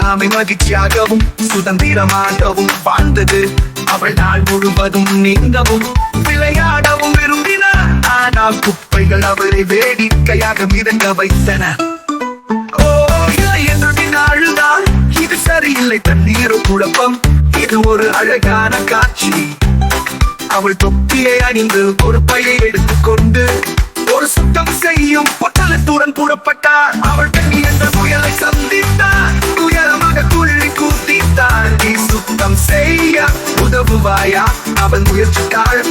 எல்லாமே மகிழ்ச்சியாகவும் சுதந்திரமாகவும் வாழ்ந்தது. அவள் நாள் முழுவதும் நீந்தவும் விளையாடவும் விரும்பினார். ஆனால் குப்பைகள் அவரை வேடிக்கையாக மிதங்க வைத்தன. ஓ இல்லை என்று அழுதாள். இது சரியில்லை, தண்ணீர் குழப்பம், இது ஒரு அழகான காட்சி. அவள் தொப்பியை அணிந்து ஒரு பையை எடுத்துக்கொண்டு ஒரு சுத்தம் செய்யும் பொட்டலத்துடன் புறப்பட்டார். அவள் பெண்ணி என்ற புயலை சந்தித்தார். உயரமாக துள்ளி கூத்தித்தார். நீ சுத்தம் செய்ய உதவுவாயா? அவள் முயற்சித்தாள்.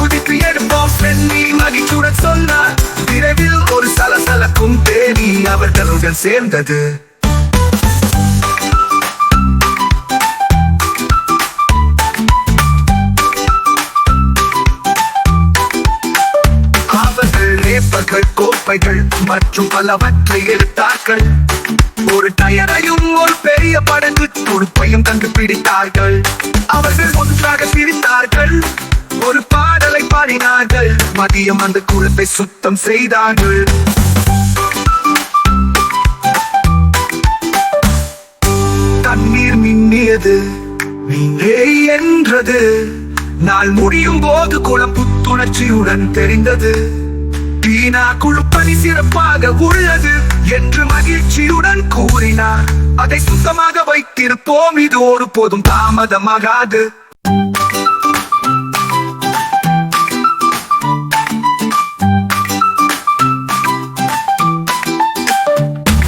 குதித்து எடுப்போம் பெண்ணி மகிழ்ச்சியுடன் சொன்னார். விரைவில் ஒரு சலசலக்கும் தேனி அவர்களுடன் சேர்ந்தது. கோப்பைகள் மற்றும் பலவற்றை எடுத்தார்கள். ஒரு டயரையும் ஒரு பெரிய படகு துடுப்பையும் கண்டுபிடித்தார்கள். அவர்கள் ஒன்றாக பிரித்தார்கள். ஒரு பாடலை பாடினார்கள். மதியம் அந்த குளத்தை சுத்தம் செய்தார்கள். தண்ணீர் மின்னியது, நீரே என்றது. நாள் முடியும் போது குளம் புத்துணர்ச்சியுடன் தெரிந்தது. பீனா குழுப்பணி சிறப்பாக உள்ளது என்று மகிழ்ச்சியுடன் கூறினார். அதை சுத்தமாக வைத்திருப்போம், இது ஒருபோதும் தாமதமாகாது.